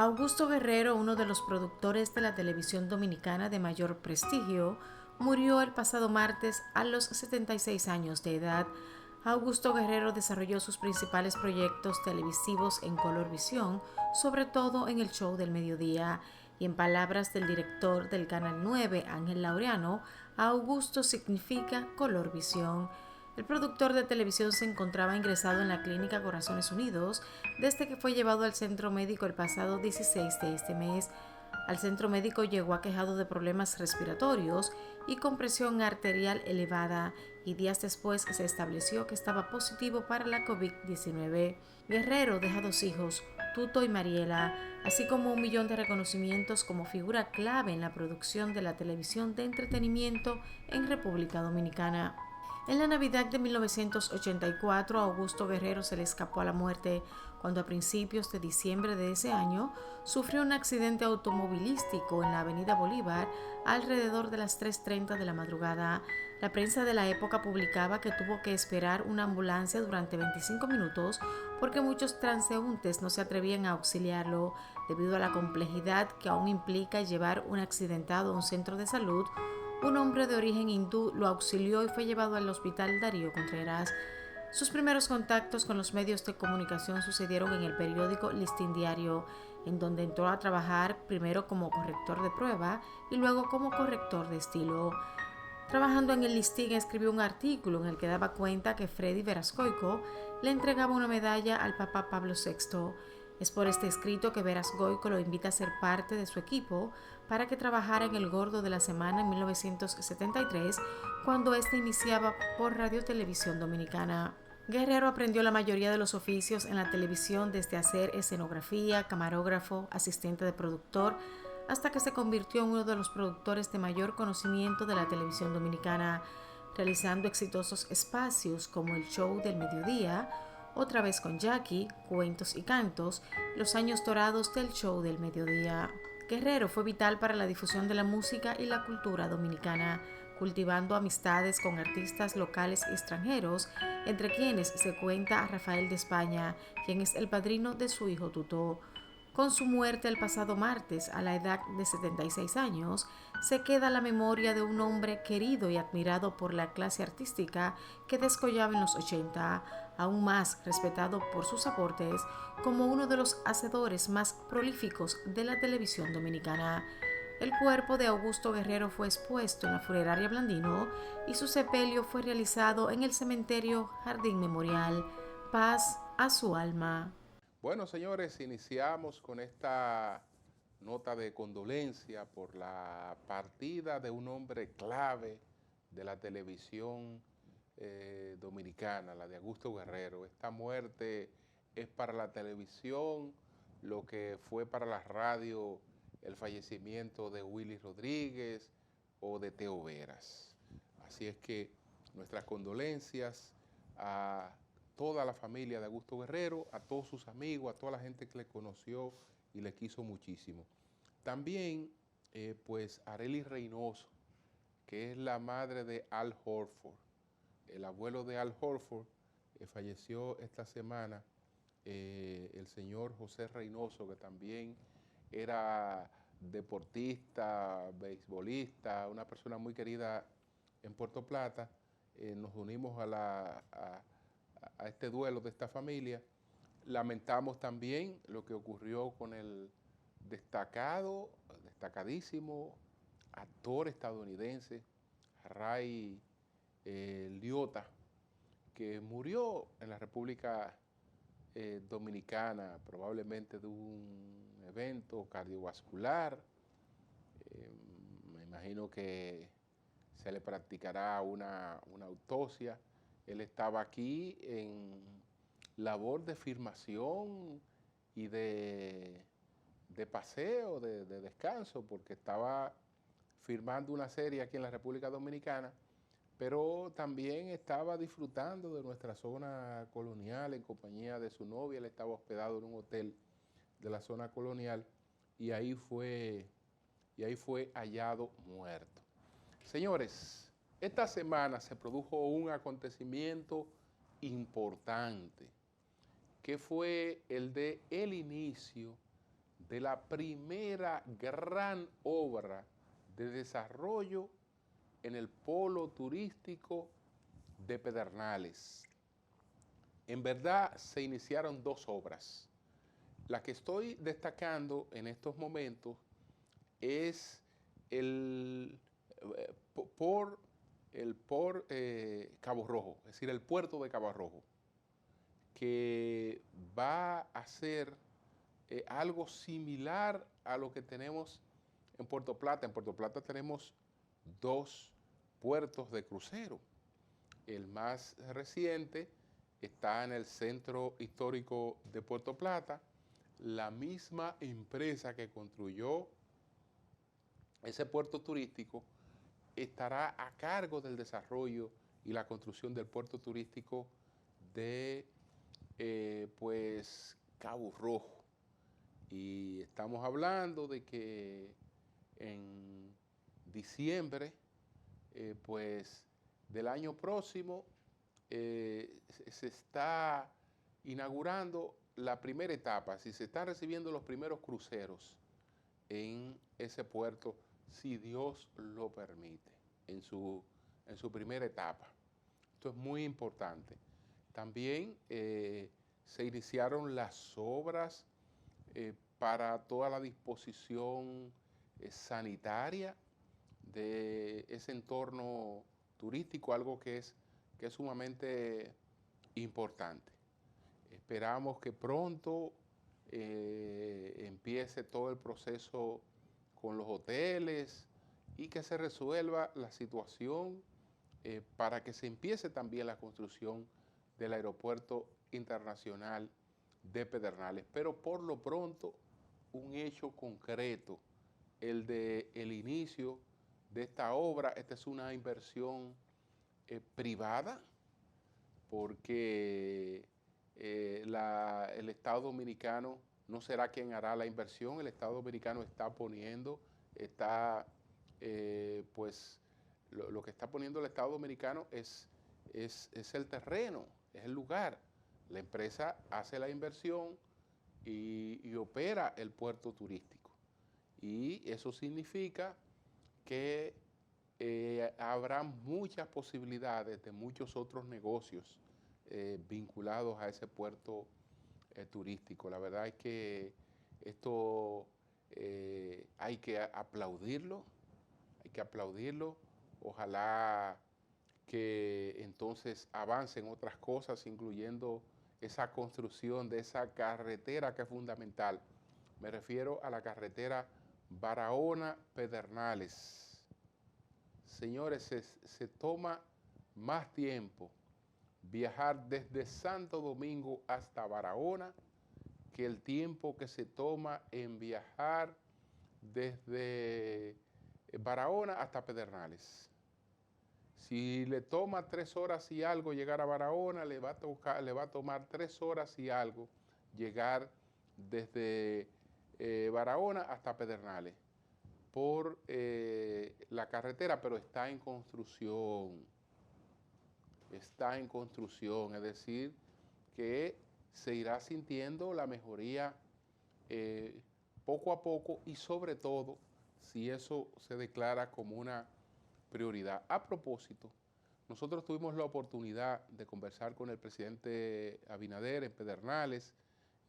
Augusto Guerrero, uno de los productores de la televisión dominicana de mayor prestigio, murió el pasado martes a los 76 años de edad. Augusto Guerrero desarrolló sus principales proyectos televisivos en Colorvisión, sobre todo en el show del mediodía, y en palabras del director del Canal 9, Ángel Laureano, Augusto significa Colorvisión. El productor de televisión se encontraba ingresado en la clínica Corazones Unidos desde que fue llevado al centro médico el pasado 16 de este mes. Al centro médico llegó aquejado de problemas respiratorios y con presión arterial elevada, y días después se estableció que estaba positivo para la COVID-19. Guerrero deja dos hijos, Tuto y Mariela, así como 1 millón de reconocimientos como figura clave en la producción de la televisión de entretenimiento en República Dominicana. En la Navidad de 1984, a Augusto Guerrero se le escapó a la muerte cuando a principios de diciembre de ese año sufrió un accidente automovilístico en la avenida Bolívar alrededor de las 3:30 de la madrugada. La prensa de la época publicaba que tuvo que esperar una ambulancia durante 25 minutos porque muchos transeúntes no se atrevían a auxiliarlo debido a la complejidad que aún implica llevar un accidentado a un centro de salud. Un hombre de origen hindú lo auxilió y fue llevado al hospital Darío Contreras. Sus primeros contactos con los medios de comunicación sucedieron en el periódico Listín Diario, en donde entró a trabajar primero como corrector de prueba y luego como corrector de estilo. Trabajando en el Listín, escribió un artículo en el que daba cuenta que Freddy Verascoico le entregaba una medalla al Papa Pablo VI. Es por este escrito que Verascoico lo invita a ser parte de su equipo para que trabajara en El Gordo de la Semana en 1973, cuando éste iniciaba por Radio Televisión Dominicana. Guerrero aprendió la mayoría de los oficios en la televisión, desde hacer escenografía, camarógrafo, asistente de productor, hasta que se convirtió en uno de los productores de mayor conocimiento de la televisión dominicana, realizando exitosos espacios como El Show del Mediodía, Otra vez con Jackie, Cuentos y Cantos, Los años dorados del Show del Mediodía. Guerrero fue vital para la difusión de la música y la cultura dominicana, cultivando amistades con artistas locales y extranjeros, entre quienes se cuenta a Rafael de España, quien es el padrino de su hijo Tuto. Con su muerte el pasado martes, a la edad de 76 años, se queda la memoria de un hombre querido y admirado por la clase artística que descollaba en los 80, aún más respetado por sus aportes como uno de los hacedores más prolíficos de la televisión dominicana. El cuerpo de Augusto Guerrero fue expuesto en la funeraria Blandino y su sepelio fue realizado en el cementerio Jardín Memorial. Paz a su alma. Bueno, señores, iniciamos con esta nota de condolencia por la partida de un hombre clave de la televisión dominicana, la de Augusto Guerrero. Esta muerte es para la televisión lo que fue para la radio el fallecimiento de Willy Rodríguez o de Teo Veras. Así es que nuestras condolencias a toda la familia de Augusto Guerrero, a todos sus amigos, a toda la gente que le conoció y le quiso muchísimo. También, pues, Arely Reynoso, que es la madre de Al Horford, el abuelo de Al Horford, falleció esta semana. El señor José Reynoso, que también era deportista, beisbolista, una persona muy querida en Puerto Plata. Nos unimos a este duelo de esta familia. Lamentamos también lo que ocurrió con el destacadísimo actor estadounidense, Ray Liotta, que murió en la República Dominicana, probablemente de un evento cardiovascular. Me imagino que se le practicará una autopsia. Él estaba aquí en labor de filmación y de paseo, de descanso, porque estaba filmando una serie aquí en la República Dominicana, pero también estaba disfrutando de nuestra zona colonial en compañía de su novia. Él estaba hospedado en un hotel de la zona colonial y ahí fue hallado muerto. Señores, esta semana se produjo un acontecimiento importante, que fue el inicio de la primera gran obra de desarrollo en el polo turístico de Pedernales. En verdad se iniciaron dos obras. La que estoy destacando en estos momentos es por Cabo Rojo, es decir, el puerto de Cabo Rojo, que va a ser algo similar a lo que tenemos en Puerto Plata. En Puerto Plata tenemos dos puertos de crucero. El más reciente está en el centro histórico de Puerto Plata. La misma empresa que construyó ese puerto turístico estará a cargo del desarrollo y la construcción del puerto turístico de Cabo Rojo. Y estamos hablando de que en diciembre del año próximo se está inaugurando la primera etapa, si se están recibiendo los primeros cruceros en ese puerto, si Dios lo permite, en su primera etapa. Esto es muy importante. También se iniciaron las obras para toda la disposición sanitaria de ese entorno turístico, algo que es sumamente importante. Esperamos que pronto empiece todo el proceso con los hoteles y que se resuelva la situación para que se empiece también la construcción del aeropuerto internacional de Pedernales. Pero por lo pronto, un hecho concreto, el inicio de esta obra. Esta es una inversión privada, porque el Estado Dominicano no será quien hará la inversión. El Estado Dominicano está poniendo, lo que está poniendo el Estado Dominicano es el terreno, es el lugar. La empresa hace la inversión y opera el puerto turístico. Y eso significa que habrá muchas posibilidades de muchos otros negocios vinculados a ese puerto turístico. La verdad es que esto hay que aplaudirlo, Ojalá que entonces avancen otras cosas, incluyendo esa construcción de esa carretera que es fundamental. Me refiero a la carretera Barahona-Pedernales. Señores, se toma más tiempo viajar desde Santo Domingo hasta Barahona que el tiempo que se toma en viajar desde Barahona hasta Pedernales. Si le toma 3 horas y algo llegar a Barahona, le va a tomar 3 horas y algo llegar desde Barahona hasta Pedernales por la carretera, pero está en construcción. Está en construcción, es decir, que se irá sintiendo la mejoría poco a poco, y sobre todo si eso se declara como una prioridad. A propósito, nosotros tuvimos la oportunidad de conversar con el presidente Abinader en Pedernales.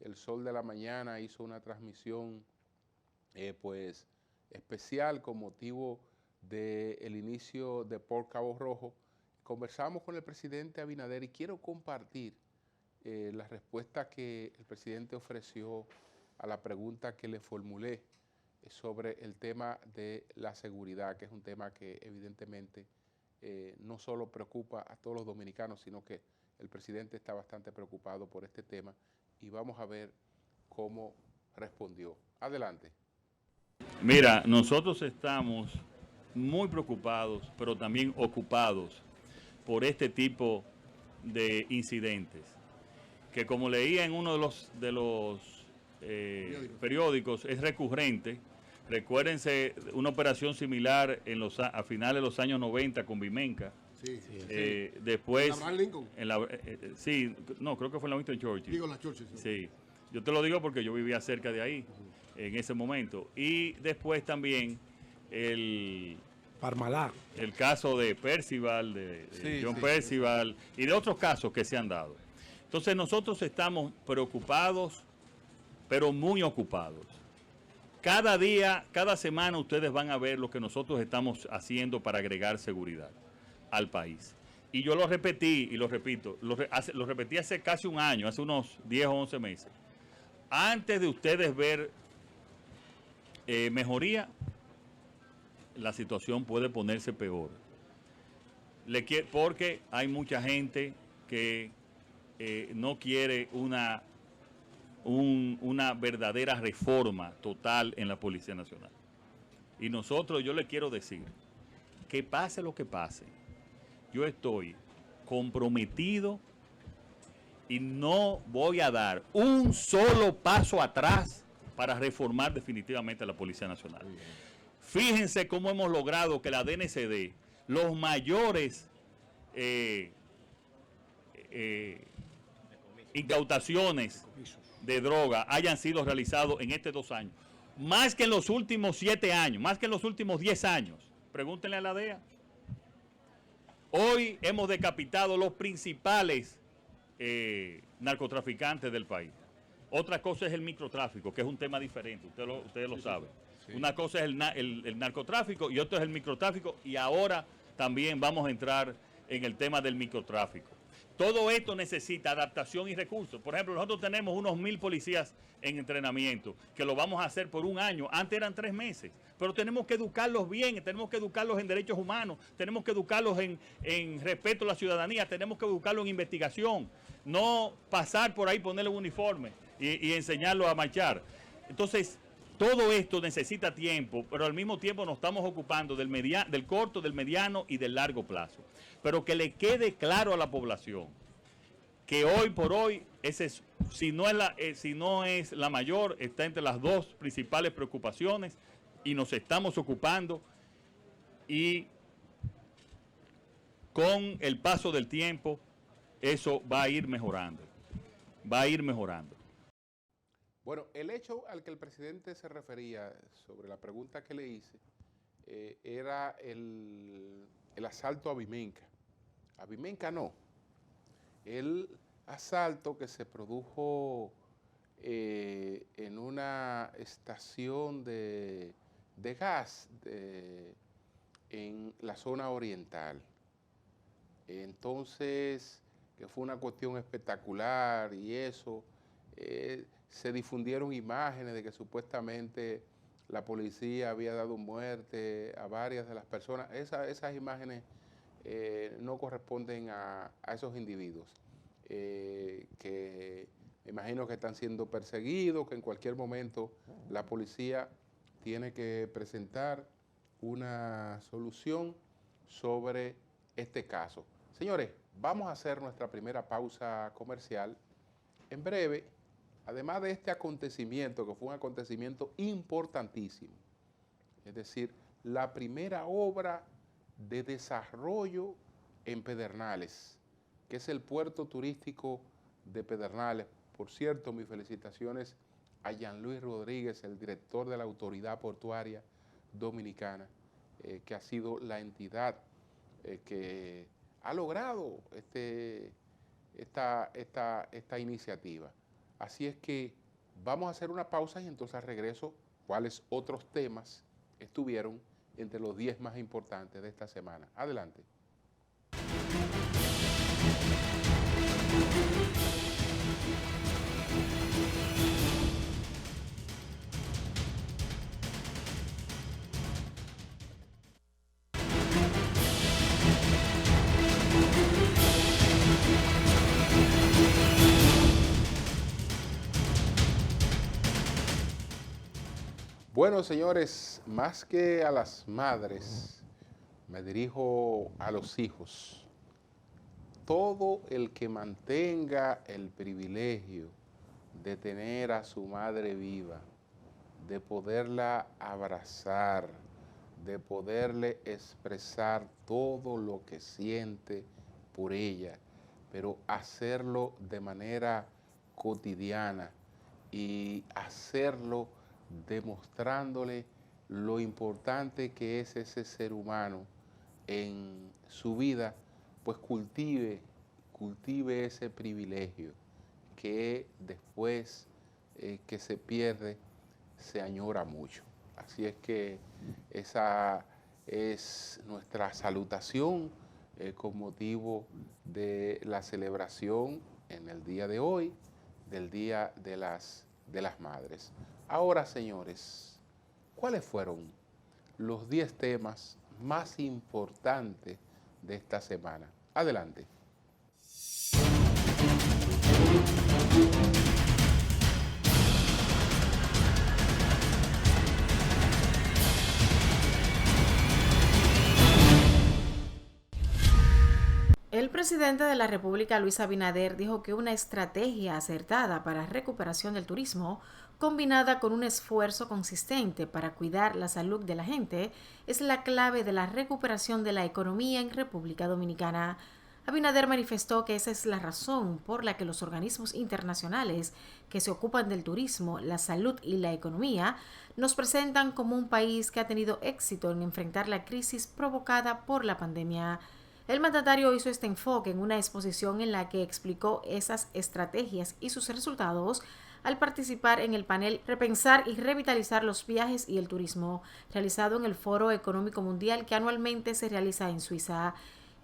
El Sol de la Mañana hizo una transmisión especial con motivo del inicio de Port Cabo Rojo. Conversamos con el presidente Abinader y quiero compartir la respuesta que el presidente ofreció a la pregunta que le formulé sobre el tema de la seguridad, que es un tema que evidentemente no solo preocupa a todos los dominicanos, sino que el presidente está bastante preocupado por este tema, y vamos a ver cómo respondió. Adelante. Mira, nosotros estamos muy preocupados, pero también ocupados por este tipo de incidentes, que como leía en uno de los periódicos, es recurrente. Recuérdense una operación similar a finales de los años 90 con Vimenca. Sí. Después, ¿En Abraham Lincoln? Sí, no, creo que fue en la Winston Churchill. Digo, la Churchill. Sí, yo te lo digo porque yo vivía cerca de ahí. en ese momento. Y después también Parmalat. el caso de Percival, de John Percival, y de otros casos que se han dado. Entonces nosotros estamos preocupados, pero muy ocupados. Cada día, cada semana ustedes van a ver lo que nosotros estamos haciendo para agregar seguridad al país. Y yo lo repetí y lo repito, lo repetí hace casi un año, hace unos 10 o 11 meses. Antes de ustedes ver mejoría, la situación puede ponerse peor. Porque hay mucha gente que no quiere una verdadera reforma total en la Policía Nacional. Y nosotros, yo le quiero decir, que pase lo que pase, yo estoy comprometido y no voy a dar un solo paso atrás para reformar definitivamente la Policía Nacional. Fíjense cómo hemos logrado que la DNCD, los mayores incautaciones de droga hayan sido realizados en estos 2 años. Más que en los últimos 7 años, más que en los últimos 10 años. Pregúntenle a la DEA. Hoy hemos decapitado los principales narcotraficantes del país. Otra cosa es el microtráfico, que es un tema diferente, ustedes lo saben. Sí. Una cosa es el narcotráfico y otra es el microtráfico, y ahora también vamos a entrar en el tema del microtráfico. Todo esto necesita adaptación y recursos. Por ejemplo, nosotros tenemos unos 1000 policías en entrenamiento, que lo vamos a hacer por 1 año. Antes eran 3 meses. Pero tenemos que educarlos bien, tenemos que educarlos en derechos humanos, tenemos que educarlos en respeto a la ciudadanía, tenemos que educarlos en investigación. No pasar por ahí, ponerle un uniforme y enseñarlos a marchar. Entonces, todo esto necesita tiempo, pero al mismo tiempo nos estamos ocupando del corto, del mediano y del largo plazo. Pero que le quede claro a la población que hoy por hoy, si no es la mayor, está entre las 2 principales preocupaciones, y nos estamos ocupando, y con el paso del tiempo eso va a ir mejorando, Bueno, el hecho al que el presidente se refería sobre la pregunta que le hice era el asalto a Vimenca. A Vimenca no. El asalto que se produjo en una estación de gas en la zona oriental. Entonces, que fue una cuestión espectacular y eso, se difundieron imágenes de que supuestamente la policía había dado muerte a varias de las personas. Esas imágenes no corresponden a esos individuos, que me imagino que están siendo perseguidos, que en cualquier momento la policía tiene que presentar una solución sobre este caso. Señores, vamos a hacer nuestra primera pausa comercial. En breve, además de este acontecimiento, que fue un acontecimiento importantísimo, es decir, la primera obra de desarrollo en Pedernales, que es el puerto turístico de Pedernales. Por cierto, mis felicitaciones a Jean-Louis Rodríguez, el director de la Autoridad Portuaria Dominicana, que ha sido la entidad que ha logrado esta iniciativa. Así es que vamos a hacer una pausa y entonces al regreso, ¿cuáles otros temas estuvieron entre los 10 más importantes de esta semana? Adelante. Bueno, señores, más que a las madres, me dirijo a los hijos. Todo el que mantenga el privilegio de tener a su madre viva, de poderla abrazar, de poderle expresar todo lo que siente por ella, pero hacerlo de manera cotidiana y hacerlo demostrándole lo importante que es ese ser humano en su vida, pues cultive ese privilegio que después que se pierde, se añora mucho. Así es que esa es nuestra salutación con motivo de la celebración en el día de hoy, del Día de las Madres. Ahora, señores, ¿cuáles fueron los 10 temas más importantes de esta semana? Adelante. El presidente de la República, Luis Abinader, dijo que una estrategia acertada para recuperación del turismo, combinada con un esfuerzo consistente para cuidar la salud de la gente, es la clave de la recuperación de la economía en República Dominicana. Abinader manifestó que esa es la razón por la que los organismos internacionales que se ocupan del turismo, la salud y la economía nos presentan como un país que ha tenido éxito en enfrentar la crisis provocada por la pandemia. El mandatario hizo este enfoque en una exposición en la que explicó esas estrategias y sus resultados al participar en el panel Repensar y Revitalizar los Viajes y el Turismo, realizado en el Foro Económico Mundial que anualmente se realiza en Suiza.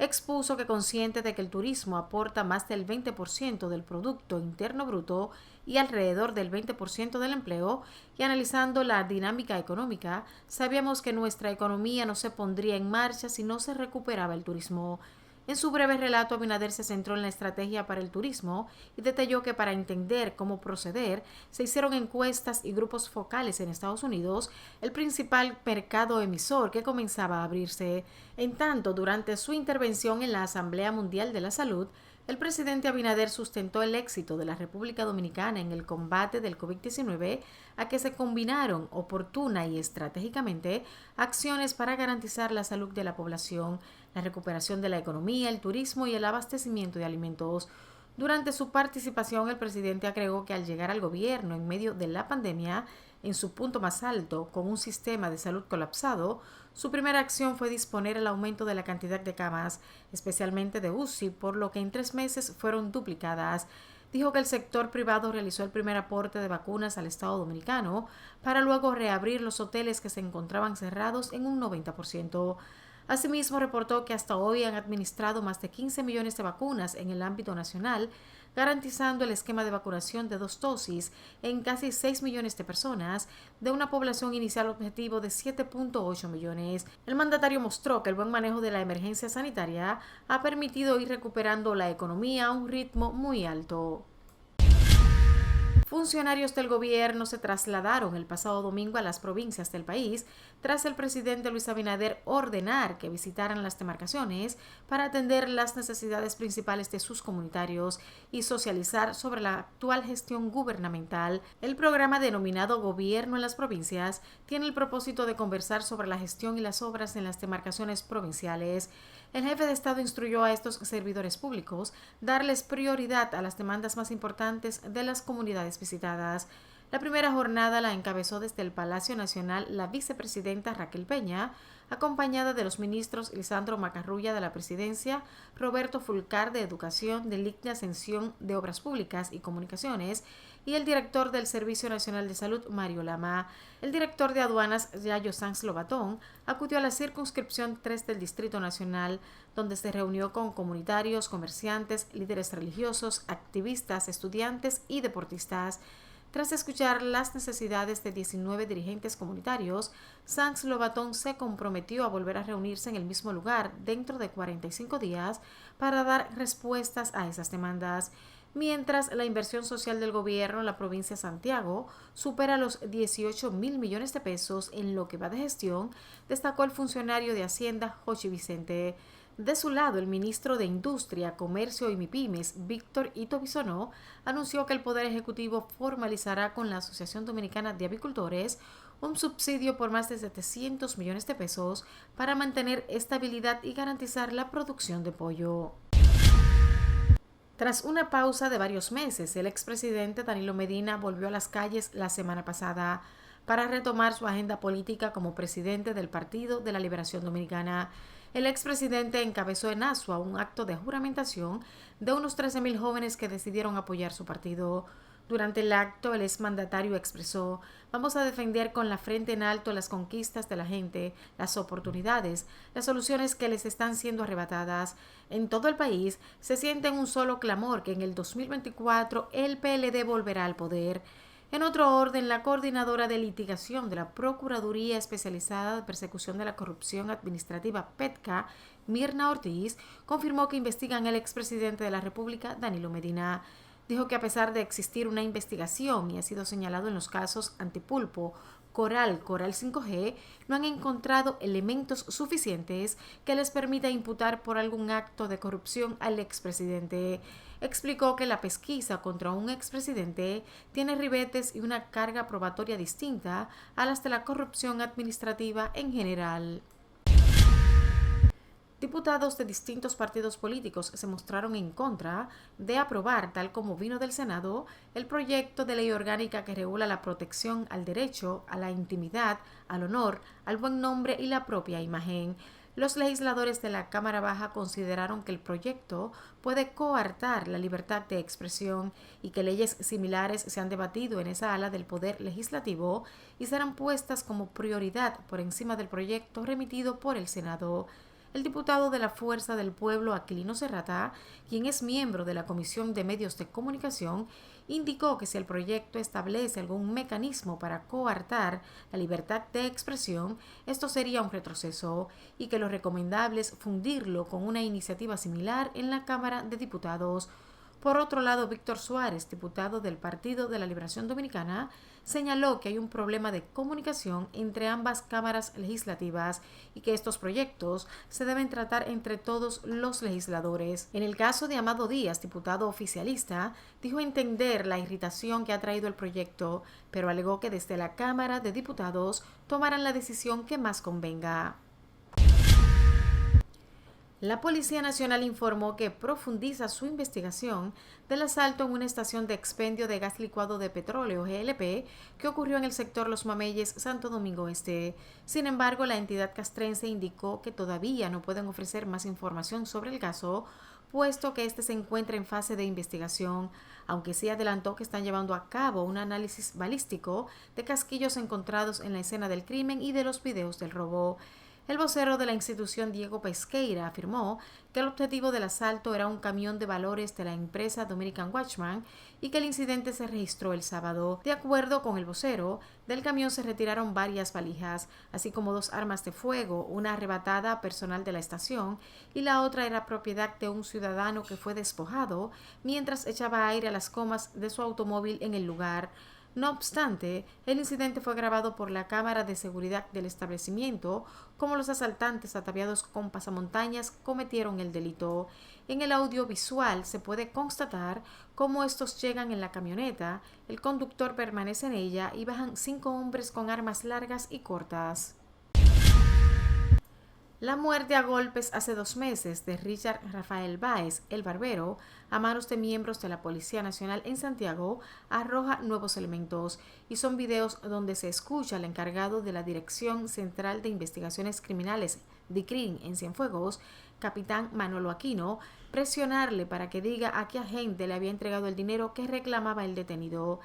Expuso que consciente de que el turismo aporta más del 20% del Producto Interno Bruto y alrededor del 20% del empleo, y analizando la dinámica económica, sabíamos que nuestra economía no se pondría en marcha si no se recuperaba el turismo. En su breve relato, Abinader se centró en la estrategia para el turismo y detalló que para entender cómo proceder, se hicieron encuestas y grupos focales en Estados Unidos, el principal mercado emisor que comenzaba a abrirse. En tanto, durante su intervención en la Asamblea Mundial de la Salud, el presidente Abinader sustentó el éxito de la República Dominicana en el combate del COVID-19 a que se combinaron oportuna y estratégicamente acciones para garantizar la salud de la población, la recuperación de la economía, el turismo y el abastecimiento de alimentos. Durante su participación, el presidente agregó que al llegar al gobierno en medio de la pandemia, en su punto más alto, con un sistema de salud colapsado, su primera acción fue disponer el aumento de la cantidad de camas, especialmente de UCI, por lo que en 3 meses fueron duplicadas. Dijo que el sector privado realizó el primer aporte de vacunas al Estado Dominicano para luego reabrir los hoteles que se encontraban cerrados en un 90%. Asimismo, reportó que hasta hoy han administrado más de 15 millones de vacunas en el ámbito nacional, garantizando el esquema de vacunación de 2 dosis en casi 6 millones de personas, de una población inicial objetivo de 7.8 millones. El mandatario mostró que el buen manejo de la emergencia sanitaria ha permitido ir recuperando la economía a un ritmo muy alto. Funcionarios del gobierno se trasladaron el pasado domingo a las provincias del país tras el presidente Luis Abinader ordenar que visitaran las demarcaciones para atender las necesidades principales de sus comunitarios y socializar sobre la actual gestión gubernamental. El programa denominado Gobierno en las Provincias tiene el propósito de conversar sobre la gestión y las obras en las demarcaciones provinciales. El jefe de Estado instruyó a estos servidores públicos darles prioridad a las demandas más importantes de las comunidades visitadas. La primera jornada la encabezó desde el Palacio Nacional la vicepresidenta Raquel Peña, acompañada de los ministros Lisandro Macarrulla de la Presidencia, Roberto Fulcar de Educación, de Lignia Ascensión de Obras Públicas y Comunicaciones y el director del Servicio Nacional de Salud, Mario Lama. El director de Aduanas, Yayo Sanz Lobatón, acudió a la circunscripción 3 del Distrito Nacional, donde se reunió con comunitarios, comerciantes, líderes religiosos, activistas, estudiantes y deportistas. Tras escuchar las necesidades de 19 dirigentes comunitarios, Sanz Lobatón se comprometió a volver a reunirse en el mismo lugar dentro de 45 días para dar respuestas a esas demandas. Mientras la inversión social del gobierno en la provincia de Santiago supera los 18,000 millones de pesos en lo que va de gestión, destacó el funcionario de Hacienda, Jochi Vicente. De su lado, el ministro de Industria, Comercio y MIPYMES, Víctor Ito Bisonó, anunció que el Poder Ejecutivo formalizará con la Asociación Dominicana de Avicultores un subsidio por más de 700 millones de pesos para mantener estabilidad y garantizar la producción de pollo. Tras una pausa de varios meses, el expresidente Danilo Medina volvió a las calles la semana pasada. para retomar su agenda política como presidente del Partido de la Liberación Dominicana. El expresidente encabezó en Asua un acto de juramentación de unos 13,000 jóvenes que decidieron apoyar su partido. Durante el acto, el exmandatario expresó: vamos a defender con la frente en alto las conquistas de la gente, las oportunidades, las soluciones que les están siendo arrebatadas. En todo el país se siente un solo clamor que en el 2024 el PLD volverá al poder. En otro orden, la coordinadora de litigación de la Procuraduría Especializada de Persecución de la Corrupción Administrativa PETCA, Mirna Ortiz, confirmó que investigan al expresidente de la República, Danilo Medina. Dijo que a pesar de existir una investigación y ha sido señalado en los casos Antipulpo, Coral 5G, no han encontrado elementos suficientes que les permita imputar por algún acto de corrupción al expresidente. Explicó que la pesquisa contra un expresidente tiene ribetes y una carga probatoria distinta a las de la corrupción administrativa en general. Diputados de distintos partidos políticos se mostraron en contra de aprobar, tal como vino del Senado, el proyecto de ley orgánica que regula la protección al derecho, a la intimidad, al honor, al buen nombre y la propia imagen. Los legisladores de la Cámara Baja consideraron que el proyecto puede coartar la libertad de expresión y que leyes similares se han debatido en esa ala del Poder Legislativo y serán puestas como prioridad por encima del proyecto remitido por el Senado. El diputado de la Fuerza del Pueblo, Aquilino Serrata, quien es miembro de la Comisión de Medios de Comunicación, indicó que si el proyecto establece algún mecanismo para coartar la libertad de expresión, esto sería un retroceso y que lo recomendable es fundirlo con una iniciativa similar en la Cámara de Diputados. Por otro lado, Víctor Suárez, diputado del Partido de la Liberación Dominicana, señaló que hay un problema de comunicación entre ambas cámaras legislativas y que estos proyectos se deben tratar entre todos los legisladores. En el caso de Amado Díaz, diputado oficialista, dijo entender la irritación que ha traído el proyecto, pero alegó que desde la Cámara de Diputados tomarán la decisión que más convenga. La Policía Nacional informó que profundiza su investigación del asalto en una estación de expendio de gas licuado de petróleo, GLP, que ocurrió en el sector Los Mameyes, Santo Domingo Este. Sin embargo, la entidad castrense indicó que todavía no pueden ofrecer más información sobre el caso, puesto que este se encuentra en fase de investigación, aunque sí adelantó que están llevando a cabo un análisis balístico de casquillos encontrados en la escena del crimen y de los videos del robo. El vocero de la institución, Diego Pesqueira, afirmó que el objetivo del asalto era un camión de valores de la empresa Dominican Watchman y que el incidente se registró el sábado. De acuerdo con el vocero, del camión se retiraron varias valijas, así como 2 armas de fuego, una arrebatada a personal de la estación y la otra era propiedad de un ciudadano que fue despojado mientras echaba aire a las gomas de su automóvil en el lugar. No obstante, el incidente fue grabado por la cámara de seguridad del establecimiento, como los asaltantes ataviados con pasamontañas cometieron el delito. En el audiovisual se puede constatar cómo estos llegan en la camioneta, el conductor permanece en ella y bajan 5 hombres con armas largas y cortas. La muerte a golpes hace 2 meses de Richard Rafael Báez, el barbero, a manos de miembros de la Policía Nacional en Santiago, arroja nuevos elementos y son videos donde se escucha al encargado de la Dirección Central de Investigaciones Criminales, DICRIN, en Cienfuegos, capitán Manolo Aquino, presionarle para que diga a qué agente le había entregado el dinero que reclamaba el detenido.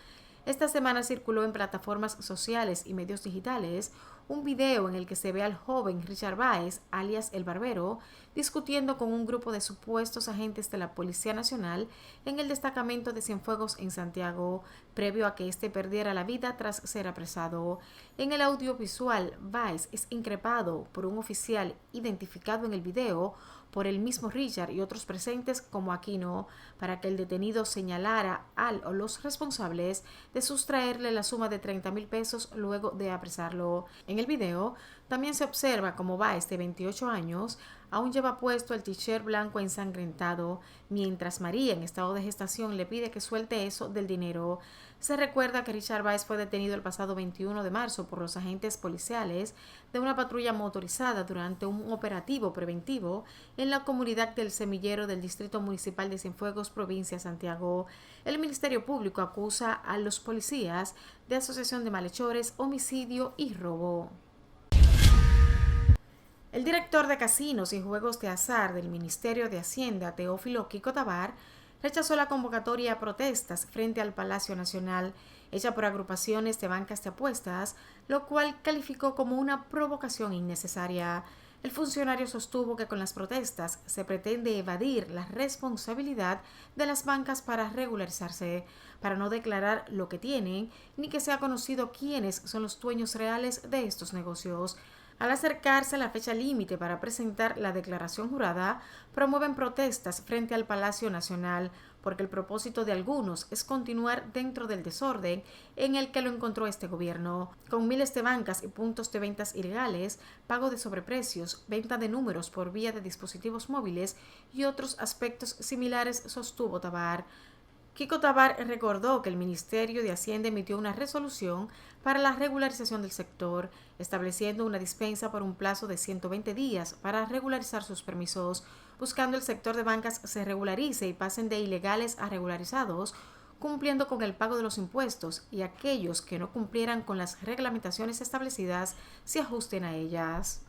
Esta semana circuló en plataformas sociales y medios digitales un video en el que se ve al joven Richard Báez, alias El Barbero, discutiendo con un grupo de supuestos agentes de la Policía Nacional en el destacamento de Cienfuegos en Santiago, previo a que éste perdiera la vida tras ser apresado. En el audiovisual, Báez es increpado por un oficial identificado en el video por el mismo Richard y otros presentes como Aquino, para que el detenido señalara al o los responsables de sustraerle la suma de 30,000 pesos luego de apresarlo. En el video También se observa cómo Báez, de 28 años, aún lleva puesto el t-shirt blanco ensangrentado, mientras María, en estado de gestación, le pide que suelte eso del dinero. Se recuerda que Richard Báez fue detenido el pasado 21 de marzo por los agentes policiales de una patrulla motorizada durante un operativo preventivo en la comunidad del Semillero del Distrito Municipal de Cienfuegos, provincia de Santiago. El Ministerio Público acusa a los policías de asociación de malhechores, homicidio y robo. El director de casinos y juegos de azar del Ministerio de Hacienda, Teófilo Kiko Tabar, rechazó la convocatoria a protestas frente al Palacio Nacional, hecha por agrupaciones de bancas de apuestas, lo cual calificó como una provocación innecesaria. El funcionario sostuvo que con las protestas se pretende evadir la responsabilidad de las bancas para regularizarse, para no declarar lo que tienen, ni que sea conocido quiénes son los dueños reales de estos negocios. Al acercarse la fecha límite para presentar la declaración jurada, promueven protestas frente al Palacio Nacional, porque el propósito de algunos es continuar dentro del desorden en el que lo encontró este gobierno, con miles de bancas y puntos de ventas ilegales, pago de sobreprecios, venta de números por vía de dispositivos móviles y otros aspectos similares, sostuvo Tabar. Kiko Tabar recordó que el Ministerio de Hacienda emitió una resolución para la regularización del sector, estableciendo una dispensa por un plazo de 120 días para regularizar sus permisos, buscando el sector de bancas se regularice y pasen de ilegales a regularizados, cumpliendo con el pago de los impuestos, y aquellos que no cumplieran con las reglamentaciones establecidas se ajusten a ellas.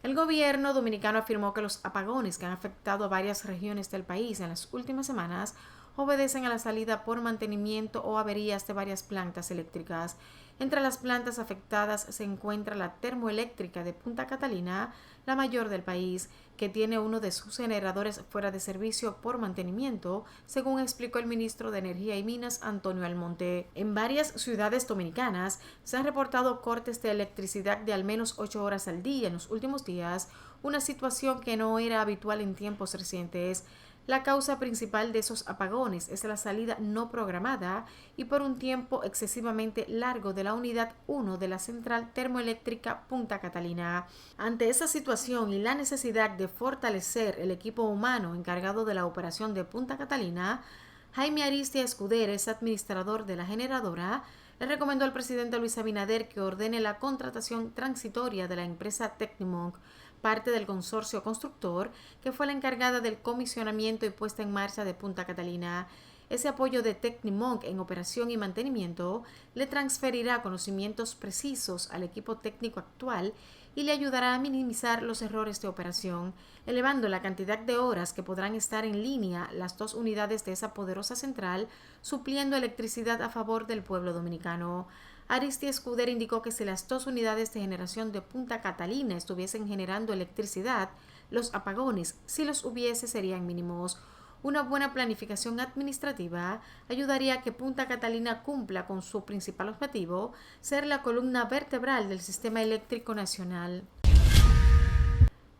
El gobierno dominicano afirmó que los apagones que han afectado a varias regiones del país en las últimas semanas obedecen a la salida por mantenimiento o averías de varias plantas eléctricas. Entre las plantas afectadas se encuentra la termoeléctrica de Punta Catalina, la mayor del país, que tiene uno de sus generadores fuera de servicio por mantenimiento, según explicó el ministro de Energía y Minas, Antonio Almonte. En varias ciudades dominicanas se han reportado cortes de electricidad de al menos 8 horas al día en los últimos días, una situación que no era habitual en tiempos recientes. La causa principal de esos apagones es la salida no programada y por un tiempo excesivamente largo de la unidad 1 de la central termoeléctrica Punta Catalina. Ante esa situación y la necesidad de fortalecer el equipo humano encargado de la operación de Punta Catalina, Jaime Aristia Escuderes, administrador de la generadora, le recomendó al presidente Luis Abinader que ordene la contratación transitoria de la empresa Tecnimonk, parte del consorcio constructor, que fue la encargada del comisionamiento y puesta en marcha de Punta Catalina. Ese apoyo de Tecnimonk en operación y mantenimiento le transferirá conocimientos precisos al equipo técnico actual y le ayudará a minimizar los errores de operación, elevando la cantidad de horas que podrán estar en línea las dos unidades de esa poderosa central, supliendo electricidad a favor del pueblo dominicano. Aristia Escuder indicó que si las dos unidades de generación de Punta Catalina estuviesen generando electricidad, los apagones, si los hubiese, serían mínimos. Una buena planificación administrativa ayudaría a que Punta Catalina cumpla con su principal objetivo, ser la columna vertebral del sistema eléctrico nacional.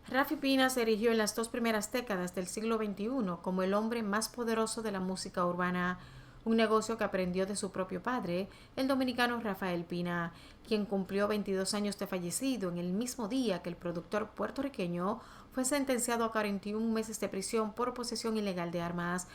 Rafi Pina se erigió en las 2 primeras décadas del siglo XXI como el hombre más poderoso de la música urbana, un negocio que aprendió de su propio padre, el dominicano Rafael Pina, quien cumplió 22 años de fallecido en el mismo día que el productor puertorriqueño fue sentenciado a 41 meses de prisión por posesión ilegal de armas.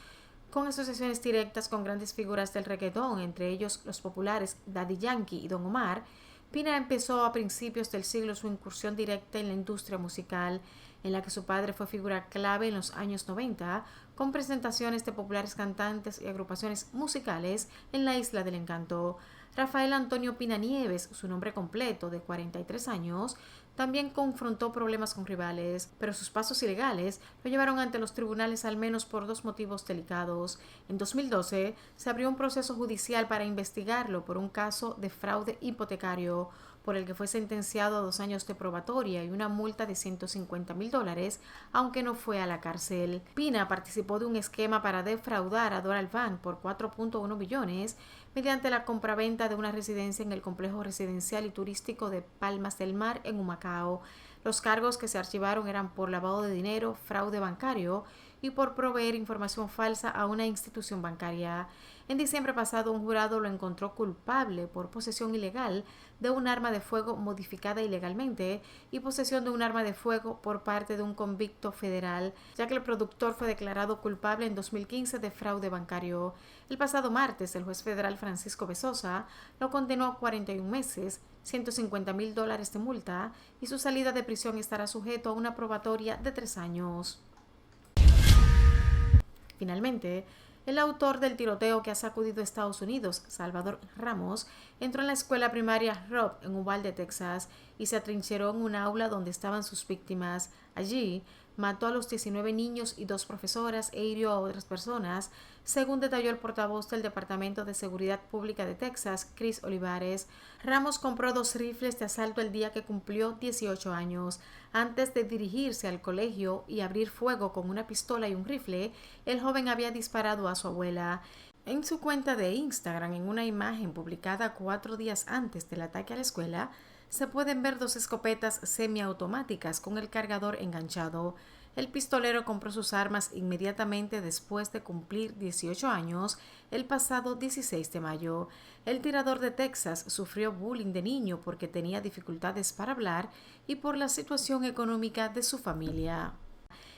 Con asociaciones directas con grandes figuras del reggaetón, entre ellos los populares Daddy Yankee y Don Omar, Pina empezó a principios del siglo su incursión directa en la industria musical, en la que su padre fue figura clave en los años 90, con presentaciones de populares cantantes y agrupaciones musicales en la Isla del Encanto. Rafael Antonio Pina Nieves, su nombre completo, de 43 años, también confrontó problemas con rivales, pero sus pasos ilegales lo llevaron ante los tribunales al menos por 2 motivos delicados. En 2012 se abrió un proceso judicial para investigarlo por un caso de fraude hipotecario, por el que fue sentenciado a 2 años de probatoria y una multa de $150,000, aunque no fue a la cárcel. Pina participó de un esquema para defraudar a Doral Bank por 4.1 billones mediante la compraventa de una residencia en el complejo residencial y turístico de Palmas del Mar en Humacao. Los cargos que se archivaron eran por lavado de dinero, fraude bancario y por proveer información falsa a una institución bancaria. En diciembre pasado, un jurado lo encontró culpable por posesión ilegal de un arma de fuego modificada ilegalmente y posesión de un arma de fuego por parte de un convicto federal, ya que el productor fue declarado culpable en 2015 de fraude bancario. El pasado martes, el juez federal Francisco Bezosa lo condenó a 41 meses, $150,000 de multa y su salida de prisión estará sujeto a una probatoria de 3 años. Finalmente, el autor del tiroteo que ha sacudido a Estados Unidos, Salvador Ramos, entró en la escuela primaria Robb en Uvalde, Texas, y se atrincheró en un aula donde estaban sus víctimas. Allí, mató a los 19 niños y 2 profesoras e hirió a otras personas, según detalló el portavoz del Departamento de Seguridad Pública de Texas, Chris Olivares. Ramos compró 2 rifles de asalto el día que cumplió 18 años. Antes de dirigirse al colegio y abrir fuego con una pistola y un rifle, el joven había disparado a su abuela. En su cuenta de Instagram, en una imagen publicada 4 días antes del ataque a la escuela, se pueden ver 2 escopetas semiautomáticas con el cargador enganchado. El pistolero compró sus armas inmediatamente después de cumplir 18 años el pasado 16 de mayo. El tirador de Texas sufrió bullying de niño porque tenía dificultades para hablar y por la situación económica de su familia.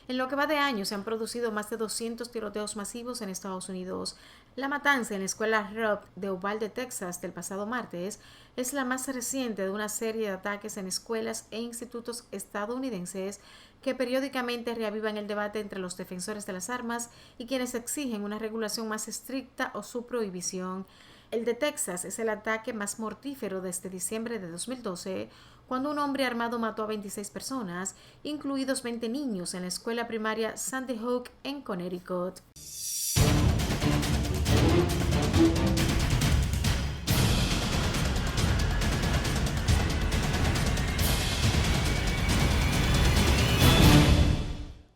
En lo que va de año se han producido más de 200 tiroteos masivos en Estados Unidos. La matanza en la escuela Robb de Uvalde, Texas, del pasado martes es la más reciente de una serie de ataques en escuelas e institutos estadounidenses que periódicamente reavivan el debate entre los defensores de las armas y quienes exigen una regulación más estricta o su prohibición. El de Texas es el ataque más mortífero desde diciembre de 2012, cuando un hombre armado mató a 26 personas, incluidos 20 niños, en la escuela primaria Sandy Hook en Connecticut.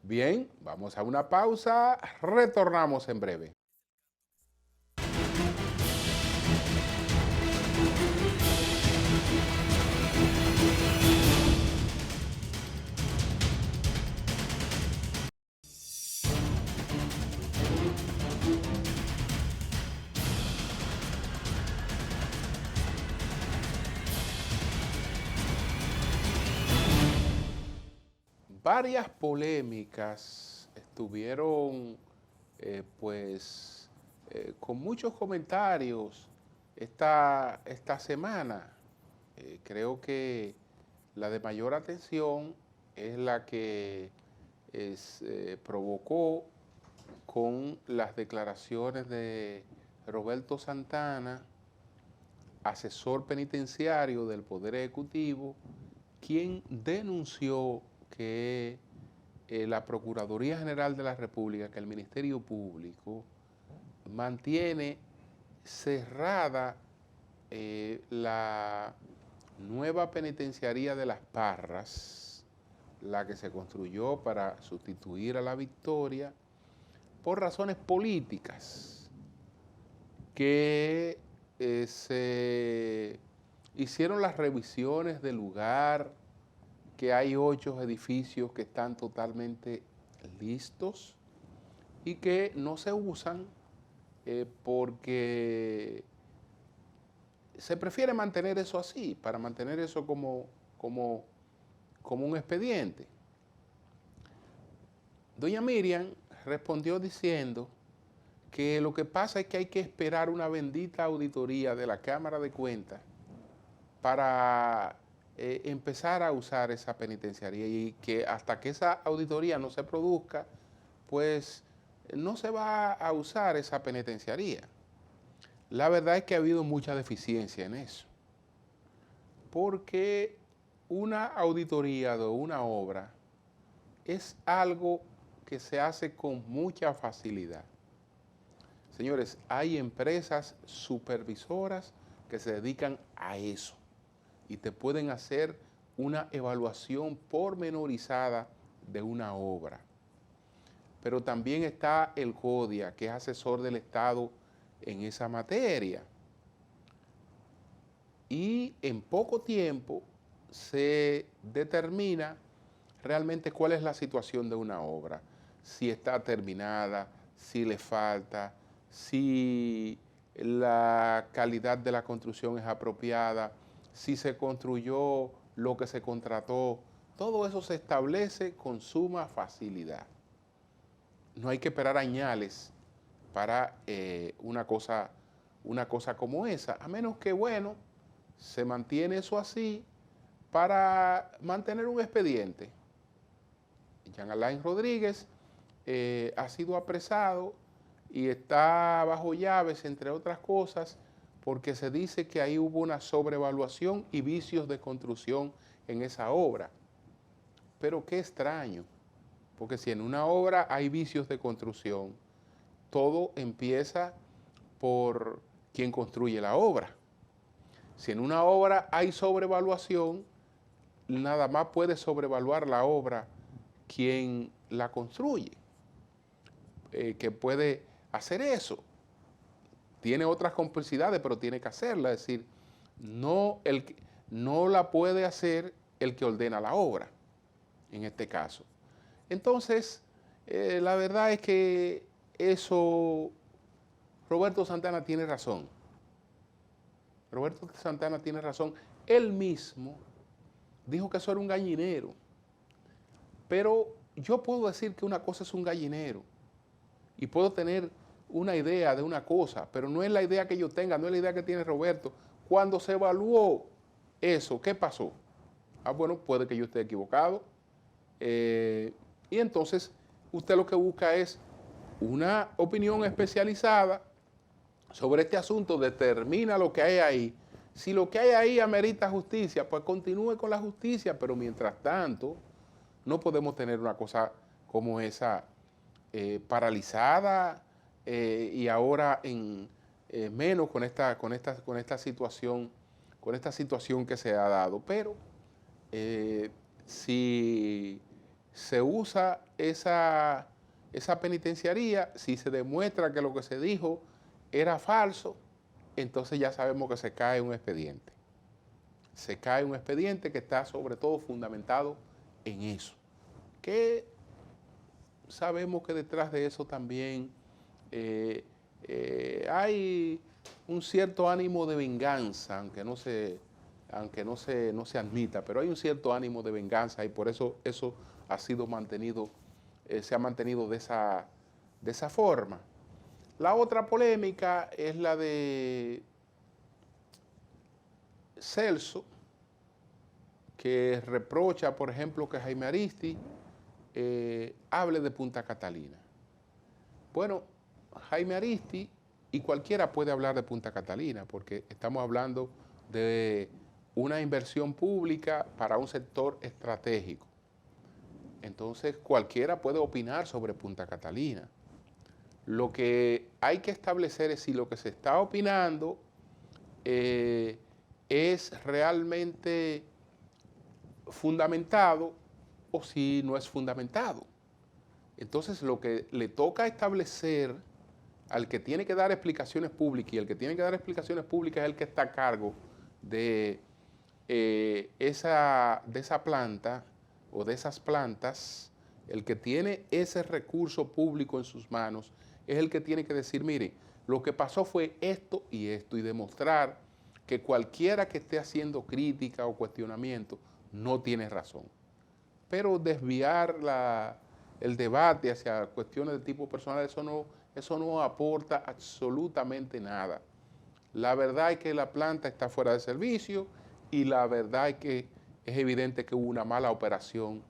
Bien, vamos a una pausa, retornamos en breve. Varias polémicas estuvieron con muchos comentarios esta semana. Creo que la de mayor atención es la que provocó con las declaraciones de Roberto Santana, asesor penitenciario del Poder Ejecutivo, quien denunció que la Procuraduría General de la República, que el Ministerio Público, mantiene cerrada la nueva penitenciaría de Las Parras, la que se construyó para sustituir a La Victoria, por razones políticas, que se hicieron las revisiones del lugar, que hay 8 edificios que están totalmente listos y que no se usan porque se prefiere mantener eso así, para mantener eso como un expediente. Doña Miriam respondió diciendo que lo que pasa es que hay que esperar una bendita auditoría de la Cámara de Cuentas para empezar a usar esa penitenciaría, y que hasta que esa auditoría no se produzca, pues no se va a usar esa penitenciaría. La verdad es que ha habido mucha deficiencia en eso, porque una auditoría de una obra es algo que se hace con mucha facilidad. Señores, hay empresas supervisoras que se dedican a eso y te pueden hacer una evaluación pormenorizada de una obra. Pero también está el CODIA, que es asesor del Estado en esa materia. Y en poco tiempo se determina realmente cuál es la situación de una obra. si está terminada, si le falta, si la calidad de la construcción es apropiada, si se construyó lo que se contrató. Todo eso se establece con suma facilidad. No hay que esperar añales para una cosa como esa, a menos que, bueno, se mantiene eso así para mantener un expediente. Jean Alain Rodríguez ha sido apresado y está bajo llaves, entre otras cosas, porque se dice que ahí hubo una sobrevaluación y vicios de construcción en esa obra. Pero qué extraño, porque si en una obra hay vicios de construcción, todo empieza por quien construye la obra. Si en una obra hay sobrevaluación, nada más puede sobrevaluar la obra quien la construye, que puede hacer eso. Tiene otras complicidades, pero tiene que hacerla. Es decir, no la puede hacer el que ordena la obra, en este caso. Entonces, la verdad es que eso, Roberto Santana tiene razón. Roberto Santana tiene razón. Él mismo dijo que eso era un gallinero. Pero yo puedo decir que una cosa es un gallinero y puedo tener una idea de una cosa, pero no es la idea que yo tenga, no es la idea que tiene Roberto. Cuando se evaluó eso, ¿qué pasó? Bueno, puede que yo esté equivocado. Y entonces usted lo que busca es una opinión especializada sobre este asunto, determina lo que hay ahí. Si lo que hay ahí amerita justicia, pues continúe con la justicia, pero mientras tanto no podemos tener una cosa como esa paralizada y ahora en menos con esta situación que se ha dado. Pero si se usa esa penitenciaría, si se demuestra que lo que se dijo era falso, entonces ya sabemos que se cae un expediente. Se cae un expediente que está sobre todo fundamentado en eso. Que sabemos que detrás de eso también hay un cierto ánimo de venganza, aunque no se admita, pero hay un cierto ánimo de venganza y por eso ha sido mantenido, se ha mantenido de esa forma. La otra polémica es la de Celso, que reprocha, por ejemplo, que Jaime Aristi hable de Punta Catalina. Bueno, Jaime Aristi y cualquiera puede hablar de Punta Catalina, porque estamos hablando de una inversión pública para un sector estratégico. Entonces, cualquiera puede opinar sobre Punta Catalina. Lo que hay que establecer es si lo que se está opinando es realmente fundamentado o si no es fundamentado. Entonces, lo que le toca establecer al que tiene que dar explicaciones públicas, y el que tiene que dar explicaciones públicas es el que está a cargo de esa planta o de esas plantas, el que tiene ese recurso público en sus manos, es el que tiene que decir, mire, lo que pasó fue esto, y demostrar que cualquiera que esté haciendo crítica o cuestionamiento no tiene razón. Pero desviar el debate hacia cuestiones de tipo personal, eso no aporta absolutamente nada. La verdad es que la planta está fuera de servicio y la verdad es que es evidente que hubo una mala operación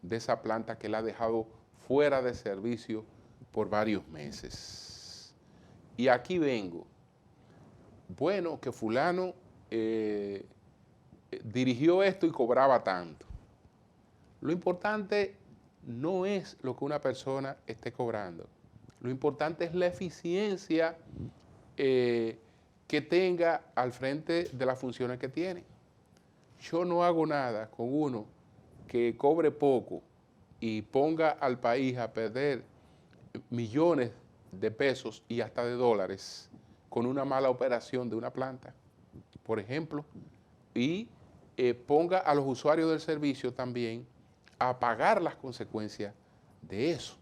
de esa planta que la ha dejado fuera de servicio por varios meses. Y aquí vengo. Bueno, que fulano dirigió esto y cobraba tanto. Lo importante no es lo que una persona esté cobrando. Lo importante es la eficiencia que tenga al frente de las funciones que tiene. Yo no hago nada con uno que cobre poco y ponga al país a perder millones de pesos y hasta de dólares con una mala operación de una planta, por ejemplo, y ponga a los usuarios del servicio también a pagar las consecuencias de eso.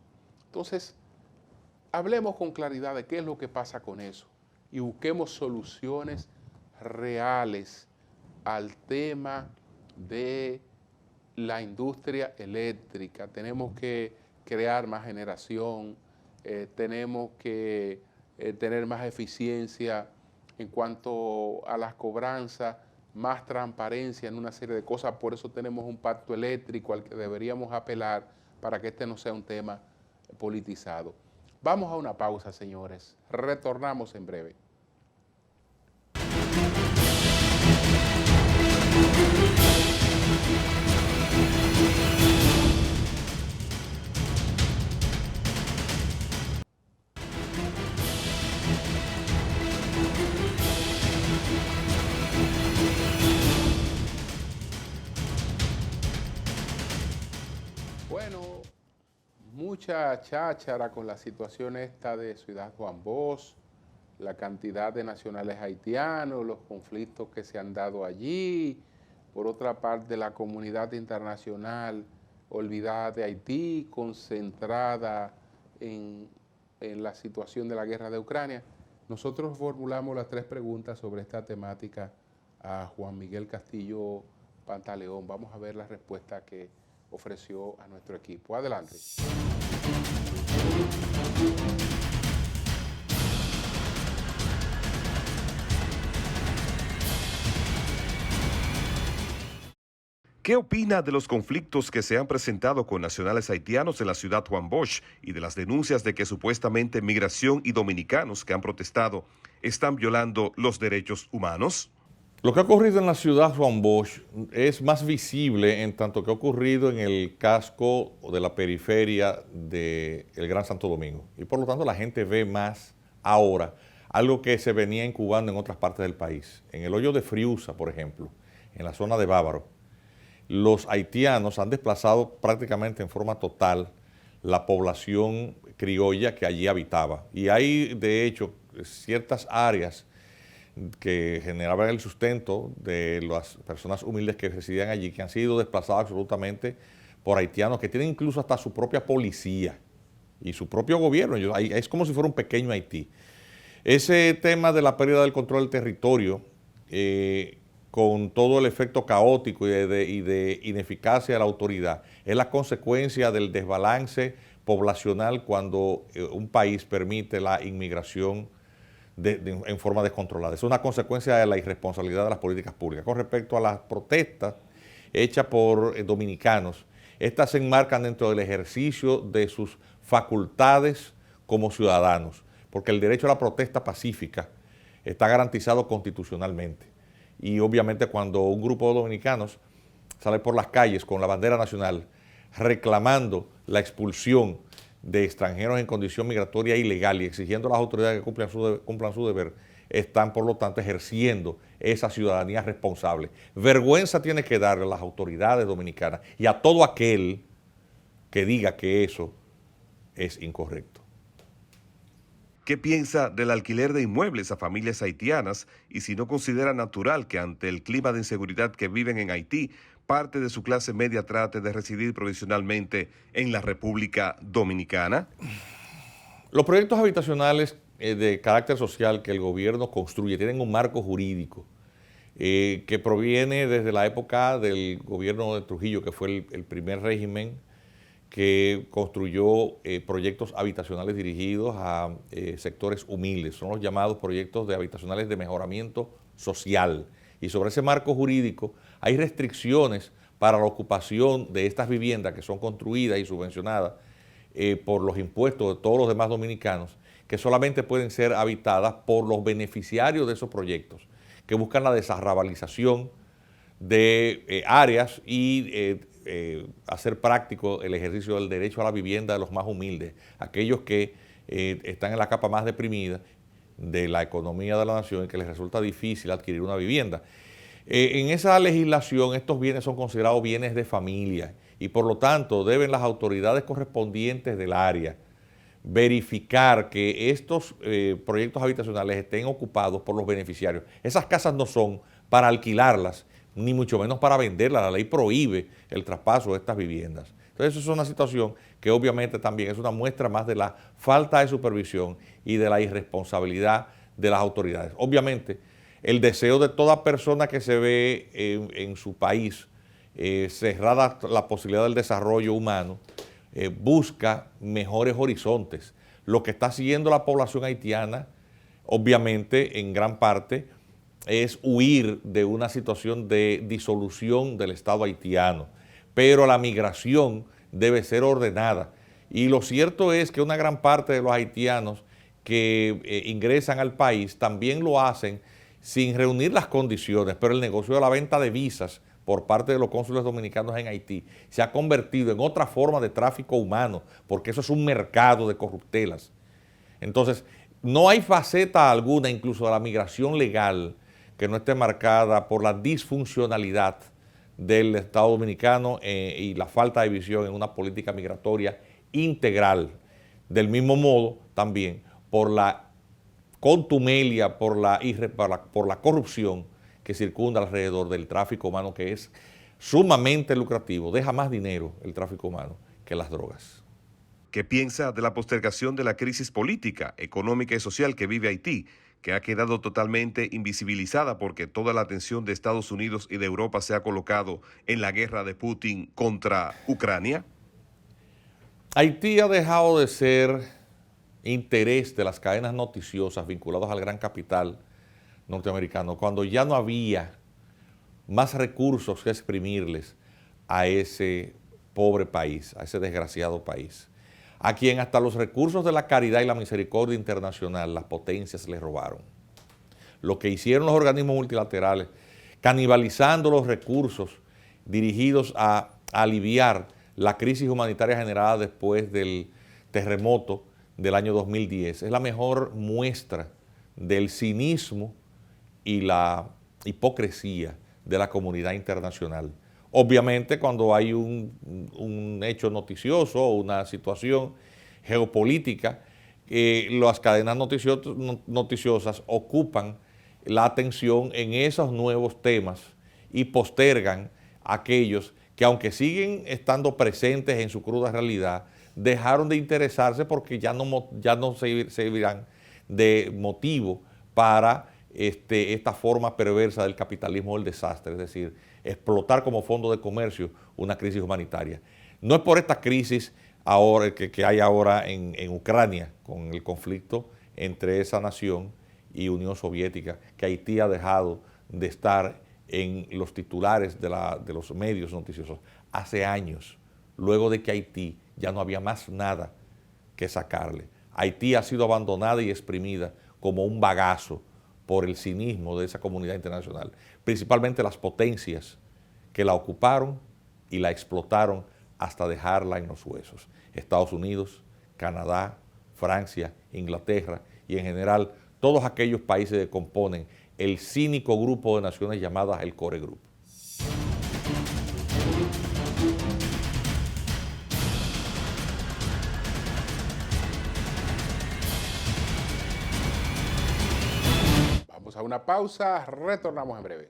Entonces, hablemos con claridad de qué es lo que pasa con eso y busquemos soluciones reales al tema de la industria eléctrica. Tenemos que crear más generación, tenemos que tener más eficiencia en cuanto a las cobranzas, más transparencia en una serie de cosas. Por eso tenemos un pacto eléctrico al que deberíamos apelar para que este no sea un tema politizado. Vamos a una pausa, señores. Retornamos en breve. Bueno, mucha cháchara con la situación esta de Ciudad Juan Bosch, la cantidad de nacionales haitianos, los conflictos que se han dado allí. Por otra parte, la comunidad internacional olvidada de Haití, concentrada en la situación de la guerra de Ucrania. Nosotros formulamos las 3 preguntas sobre esta temática a Juan Miguel Castillo Pantaleón. Vamos a ver la respuesta que ofreció a nuestro equipo. Adelante. ¿Qué opina de los conflictos que se han presentado con nacionales haitianos en la ciudad Juan Bosch y de las denuncias de que supuestamente migración y dominicanos que han protestado están violando los derechos humanos? Lo que ha ocurrido en la ciudad Juan Bosch es más visible en tanto que ha ocurrido en el casco de la periferia del Gran Santo Domingo. Y por lo tanto la gente ve más ahora algo que se venía incubando en otras partes del país. En el hoyo de Friusa, por ejemplo, en la zona de Bávaro, los haitianos han desplazado prácticamente en forma total la población criolla que allí habitaba. Y hay, de hecho, ciertas áreas que generaban el sustento de las personas humildes que residían allí, que han sido desplazadas absolutamente por haitianos, que tienen incluso hasta su propia policía y su propio gobierno. Es como si fuera un pequeño Haití. Ese tema de la pérdida del control del territorio, con todo el efecto caótico y de ineficacia de la autoridad, es la consecuencia del desbalance poblacional cuando un país permite la inmigración en forma descontrolada. Es una consecuencia de la irresponsabilidad de las políticas públicas. Con respecto a las protestas hechas por dominicanos, estas se enmarcan dentro del ejercicio de sus facultades como ciudadanos, porque el derecho a la protesta pacífica está garantizado constitucionalmente. Y obviamente cuando un grupo de dominicanos sale por las calles con la bandera nacional reclamando la expulsión de extranjeros en condición migratoria ilegal y exigiendo a las autoridades que cumplan su deber, están por lo tanto ejerciendo esa ciudadanía responsable. Vergüenza tiene que darle a las autoridades dominicanas y a todo aquel que diga que eso es incorrecto. ¿Qué piensa del alquiler de inmuebles a familias haitianas y si no considera natural que ante el clima de inseguridad que viven en Haití, parte de su clase media trate de residir provisionalmente en la República Dominicana? Los proyectos habitacionales de carácter social que el gobierno construye tienen un marco jurídico que proviene desde la época del gobierno de Trujillo, que fue el primer régimen que construyó proyectos habitacionales dirigidos a sectores humildes. Son los llamados proyectos de habitacionales de mejoramiento social. Y sobre ese marco jurídico hay restricciones para la ocupación de estas viviendas que son construidas y subvencionadas por los impuestos de todos los demás dominicanos, que solamente pueden ser habitadas por los beneficiarios de esos proyectos, que buscan la desarrabalización de áreas y hacer práctico el ejercicio del derecho a la vivienda de los más humildes, aquellos que están en la capa más deprimida de la economía de la nación y que les resulta difícil adquirir una vivienda. En esa legislación estos bienes son considerados bienes de familia y por lo tanto deben las autoridades correspondientes del área verificar que estos proyectos habitacionales estén ocupados por los beneficiarios. Esas casas no son para alquilarlas ni mucho menos para venderla. La ley prohíbe el traspaso de estas viviendas. Entonces, eso es una situación que obviamente también es una muestra más de la falta de supervisión y de la irresponsabilidad de las autoridades. Obviamente, el deseo de toda persona que se ve en su país cerrada la posibilidad del desarrollo humano, busca mejores horizontes. Lo que está siguiendo la población haitiana, obviamente, en gran parte, es huir de una situación de disolución del Estado haitiano, pero la migración debe ser ordenada. Y lo cierto es que una gran parte de los haitianos que ingresan al país también lo hacen sin reunir las condiciones, pero el negocio de la venta de visas por parte de los cónsules dominicanos en Haití se ha convertido en otra forma de tráfico humano, porque eso es un mercado de corruptelas. Entonces, no hay faceta alguna, incluso de la migración legal, que no esté marcada por la disfuncionalidad del Estado dominicano y la falta de visión en una política migratoria integral. Del mismo modo, también, por la contumelia, por la corrupción que circunda alrededor del tráfico humano, que es sumamente lucrativo. Deja más dinero el tráfico humano que las drogas. ¿Qué piensa de la postergación de la crisis política, económica y social que vive Haití, que ha quedado totalmente invisibilizada porque toda la atención de Estados Unidos y de Europa se ha colocado en la guerra de Putin contra Ucrania? Haití ha dejado de ser interés de las cadenas noticiosas vinculadas al gran capital norteamericano, cuando ya no había más recursos que exprimirles a ese pobre país, a ese desgraciado país, a quien hasta los recursos de la caridad y la misericordia internacional las potencias les robaron. Lo que hicieron los organismos multilaterales, canibalizando los recursos dirigidos a aliviar la crisis humanitaria generada después del terremoto del año 2010, es la mejor muestra del cinismo y la hipocresía de la comunidad internacional. Obviamente, cuando hay un hecho noticioso o una situación geopolítica, las cadenas noticiosas ocupan la atención en esos nuevos temas y postergan aquellos que, aunque siguen estando presentes en su cruda realidad, dejaron de interesarse porque ya no servirán de motivo para esta forma perversa del capitalismo del desastre, es decir, explotar como fondo de comercio una crisis humanitaria. No es por esta crisis ahora que hay ahora en Ucrania, con el conflicto entre esa nación y Unión Soviética, que Haití ha dejado de estar en los titulares de los medios noticiosos hace años, luego de que Haití ya no había más nada que sacarle. Haití ha sido abandonada y exprimida como un bagazo por el cinismo de esa comunidad internacional, principalmente las potencias que la ocuparon y la explotaron hasta dejarla en los huesos. Estados Unidos, Canadá, Francia, Inglaterra y en general todos aquellos países que componen el cínico grupo de naciones llamadas el Core Group. Vamos a una pausa, retornamos en breve.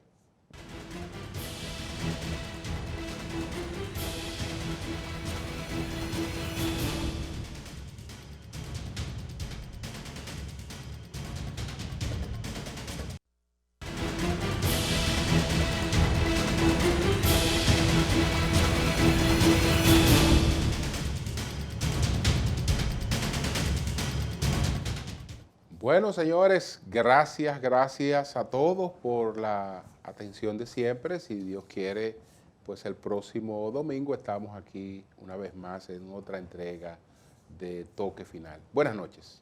Bueno, señores, gracias a todos por la atención de siempre. Si Dios quiere, pues el próximo domingo estamos aquí una vez más en otra entrega de Toque Final. Buenas noches.